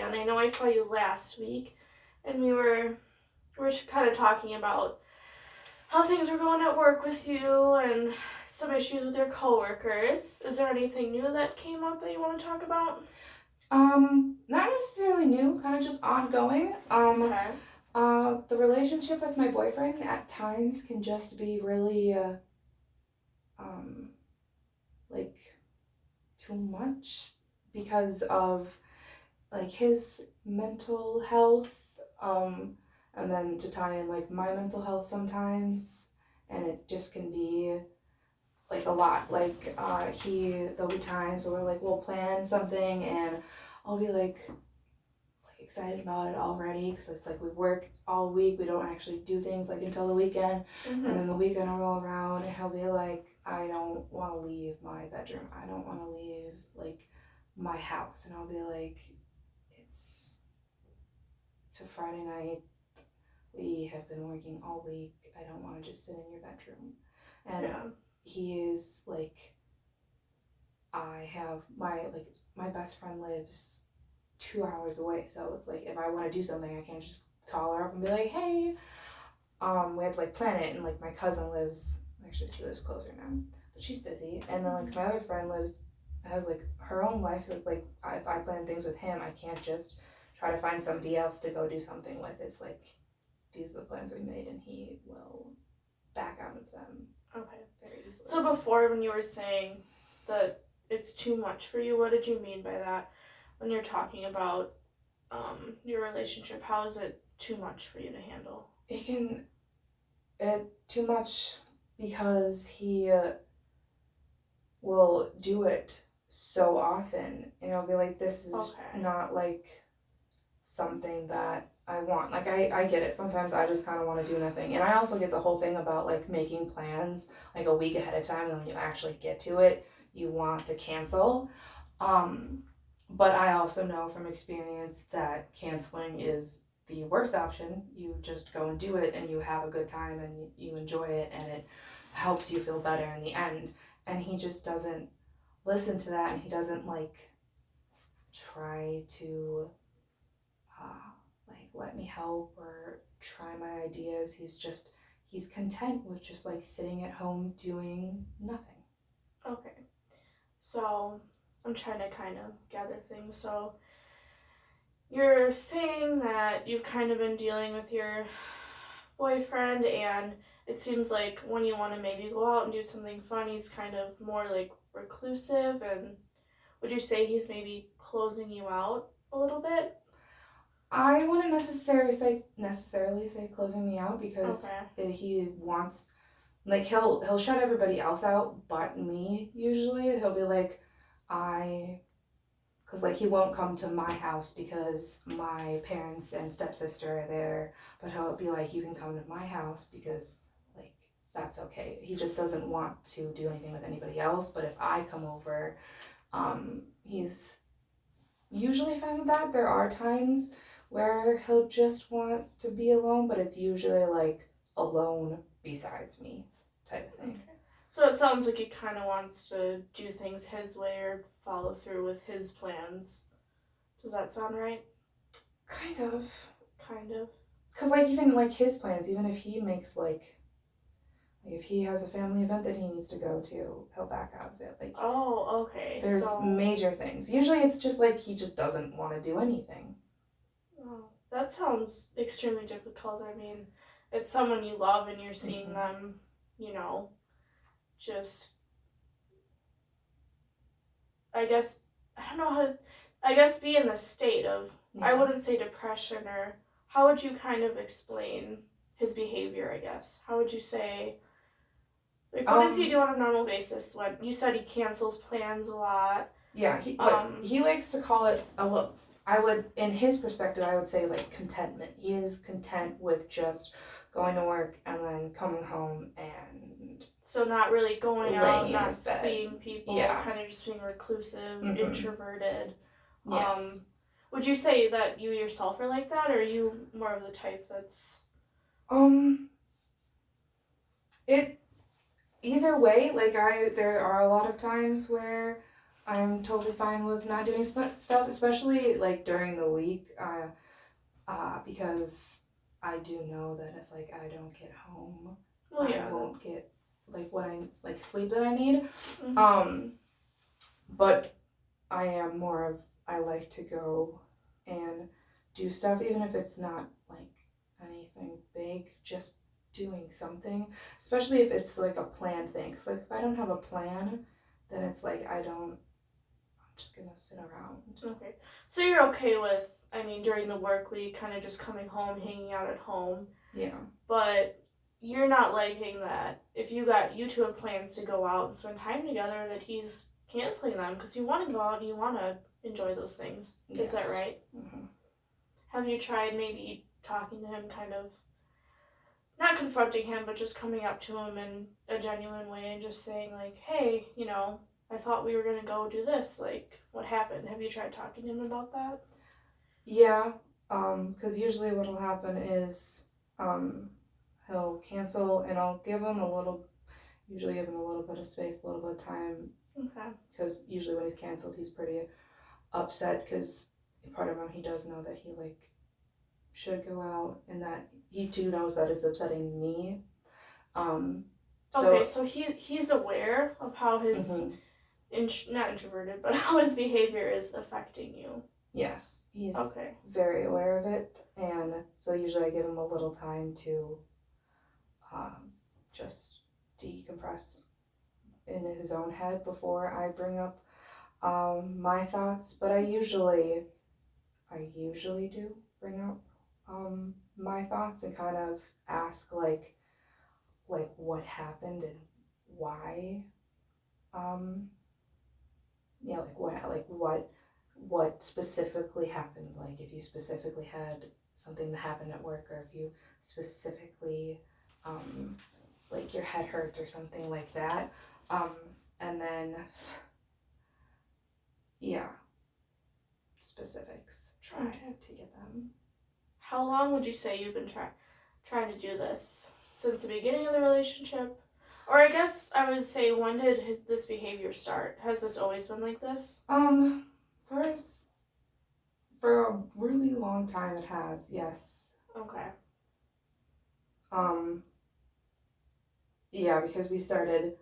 again. I know I saw you last week, and we were kind of talking about how things were going at work with you and some issues with your coworkers. Is there anything new that came up that you want to talk about? Not necessarily new, kind of just ongoing. Okay. The relationship with my boyfriend at times can just be really, um, like too much because of like his mental health, um, and then to tie in like my mental health sometimes, and it just can be like a lot. Like there'll be times where like we'll plan something and I'll be like excited about it already because it's like we work all week, we don't actually do things like until the weekend, and then the weekend will roll around and he'll be like, I don't want to leave my bedroom, I don't want to leave like my house, and I'll be like, it's it's a Friday night, we have been working all week, I don't want to just sit in your bedroom. And Yeah. he is like, I have my best friend lives 2 hours away, so it's like if I want to do something, I can't just call her up and be like, hey. We have to like plan it, and like my cousin lives, actually she lives closer now, but she's busy, and then like my other friend has like her own life, so it's like if I plan things with him, I can't just try to find somebody else to go do something with. It's like these are the plans we made, and he will back out of them Okay. very easily. So before, when you were saying that it's too much for you, what did you mean by that? When you're talking about your relationship, how is it too much for you to handle? It can it too much because he will do it so often, and it'll be like, this is Okay. not like something that I want. Like I get it. Sometimes I just kind of want to do nothing. And I also get the whole thing about like making plans like a week ahead of time, and when you actually get to it, you want to cancel. Um but I also know from experience that canceling is the worst option. You just go and do it, and you have a good time, and you enjoy it, and it helps you feel better in the end. And he just doesn't listen to that, and he doesn't like try to uh, like let me help or try my ideas. He's content with just like sitting at home doing nothing. Okay. So I'm trying to kind of gather things. So you're saying that you've kind of been dealing with your boyfriend, and it seems like when you want to maybe go out and do something fun, he's kind of more like reclusive. And would you say he's maybe closing you out a little bit? I wouldn't necessarily say closing me out because Okay. he wants like he'll shut everybody else out but me. Usually he'll be like, I because like he won't come to my house because my parents and stepsister are there, but he'll be like, you can come to my house because like that's okay. He just doesn't want to do anything with anybody else, but if I come over, he's usually fine with that. There are times where he'll just want to be alone, but it's usually like alone besides me type of thing. Okay. So it sounds like he kind of wants to do things his way or follow through with his plans. Does that sound right? Kind of. Kind of. Cause like even like his plans, even if he makes like if he has a family event that he needs to go to, he'll back out of it. Like Oh, okay. there's So, major things. Usually it's just like he just doesn't want to do anything. oh, that sounds extremely difficult. I mean, it's someone you love and you're seeing Hmm. them, you know, just, I guess, I don't know how to, I guess be in the state of, I Yeah. wouldn't say depression, or how would you kind of explain his behavior, I guess? How would you say, like, what does he Um. do on a normal basis? When you said he cancels plans a lot. Yeah. What he likes to call it a look. I would, in his perspective, I would say like contentment. He is content with just going to work and then coming home and So not really going out, laying in not his bed. seeing people, Yeah. kind of just being reclusive, Mhm. introverted. Um, Yes. would you say that you yourself are like that, or are you more of the type that's Um. It either way. Like there are a lot of times where I'm totally fine with not doing stuff, especially like during the week, because I do know that if like I don't get home, Well, I yeah, won't that's. get like what I like sleep that I need. Mhm. But I am more of I like to go and do stuff, even if it's not like anything big, just doing something, especially if it's like a planned thing. Because like if I don't have a plan, then it's like I'm just gonna sit around. Okay. So you're okay with, I mean, during the work week, kind of just coming home, hanging out at home, Yeah. but you're not liking that if you two have plans to go out and spend time together, that he's canceling them because you want to go out and you want to enjoy those things. Is that Yes. right? Hmm. Have you tried maybe talking to him, kind of not confronting him, but just coming up to him in a genuine way and just saying like, hey, I thought we were gonna go do this. Like, what happened? Have you tried talking to him about that? Yeah. Because usually what'll happen is, um, he'll cancel, and I'll give him a little. Usually give him a little bit of space, a little bit of time, Okay. because usually when he's canceled, he's pretty upset because part of him he does know that he like should go out, and that he too knows that it's upsetting me. Um, Okay, so so he's aware of how his mhm, not introverted, but how his behavior is affecting you. yes, he's Okay. very aware of it, and so usually I give him a little time to um, just decompress in his own head before I bring up my thoughts. But I usually do bring up my thoughts and kind of ask like what happened and why. Um, yeah, like what specifically happened. Like if you specifically had something that happened at work, or if you specifically um, like your head hurts or something like that. Um, and then yeah, specifics. Try Okay. to get them. How long would you say you've been trying to do this? Since the beginning of the relationship? Or I guess I would say, when did this behavior start? Has this always been like this? Um, first for a really long time it has, yes. Okay. Um, yeah, because we started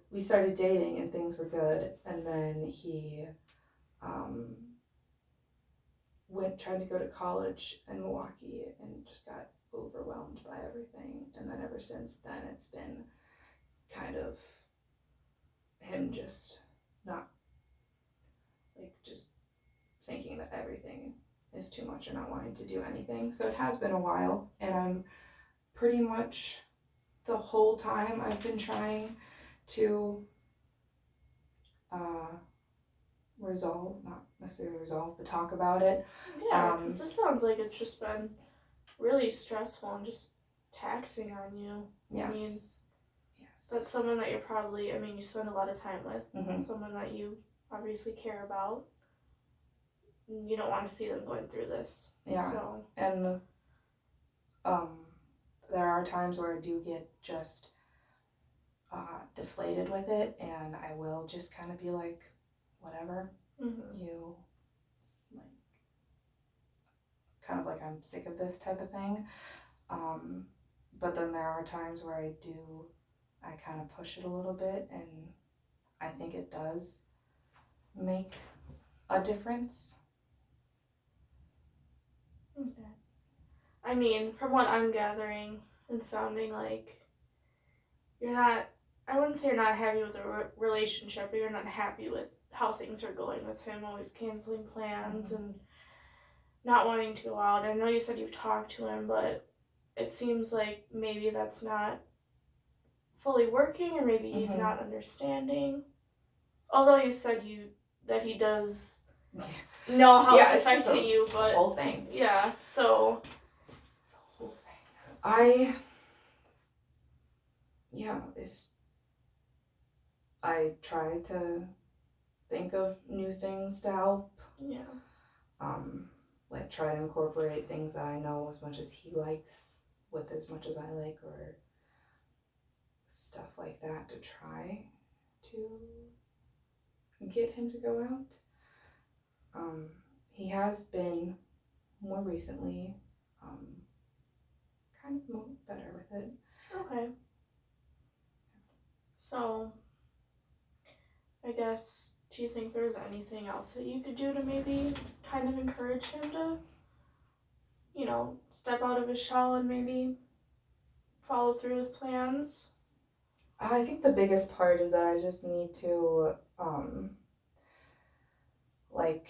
dating and things were good, and then he um tried to go to college in Milwaukee and just got overwhelmed by everything, and then ever since then it's been kind of him just not like just thinking that everything is too much or not wanting to do anything. So it has been a while, and I'm pretty much the whole time I've been trying to uh, resolve, not necessarily resolve, but talk about it. Yeah, because this sounds like it's just been really stressful and just taxing on you. I mean, Yes. that's Yes. someone that you're probably, I mean, you spend a lot of time with, Mm-hmm. someone that you obviously care about. You don't want to see them going through this. Yeah. So, And um, there are times where I do get just deflated with it, and I will just kind of be like, whatever, mm-hmm. you like, kind of like I'm sick of this type of thing. Um, but then there are times where I kind of push it a little bit, and I think it does make a difference. Okay. I mean, from what I'm gathering and sounding like, you're not, I wouldn't say you're not happy with the relationship, but you're not happy with how things are going with him, always canceling plans Mm-hmm. and not wanting to go out. I know you said you've talked to him, but it seems like maybe that's not fully working, or maybe he's Mm-hmm. not understanding. Although you said that he does know how it's Yeah, it's just affecting you, a but whole thing. yeah, so It's a whole thing. I try to think of new things to help. yeah. Um, like try to incorporate things that I know as much as he likes with as much as I like, or stuff like that, to try to get him to go out. He has been more recently kind of better with it. Okay. So, I guess, do you think there's anything else that you could do to maybe kind of encourage him to, step out of his shell and maybe follow through with plans? I think the biggest part is that I just need to, like,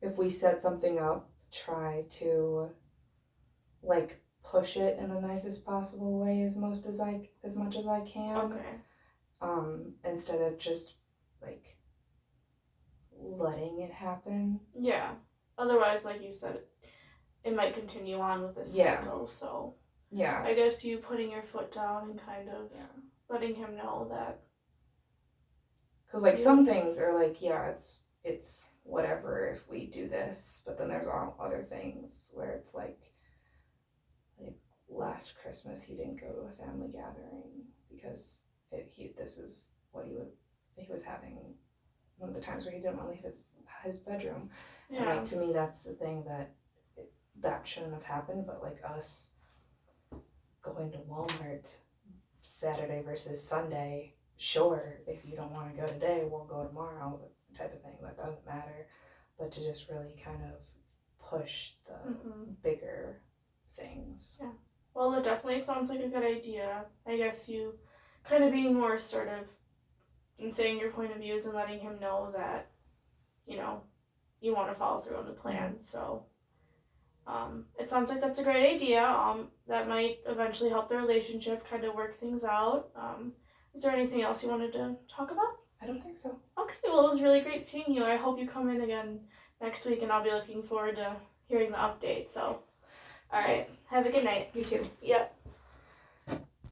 if we set something up, try to, like, push it in the nicest possible way as much as I can. Okay. Instead of just like letting it happen. Yeah. Otherwise, like you said, it might continue on with this cycle. So Yeah. I guess you putting your foot down and kind of letting him know that. Because like some things are like, yeah, it's whatever if we do this, but then there's all other things where it's like last Christmas he didn't go to a family gathering because this is what he was having one of the times where he didn't want to leave his bedroom. Yeah. And like to me that's the thing that shouldn't have happened, but like us going to Walmart Saturday versus Sunday, sure, if you don't want to go today, we'll go tomorrow type of thing. That doesn't matter. But to just really kind of push the bigger things. Yeah. Well, it definitely sounds like a good idea. I guess you kind of being more assertive and saying your point of views and letting him know that, you want to follow through on the plan. So it sounds like that's a great idea. That might eventually help the relationship kind of work things out. Is there anything else you wanted to talk about? I don't think so. Okay, well, it was really great seeing you. I hope you come in again next week, and I'll be looking forward to hearing the update. So, all right, have a good night. You too. Yep.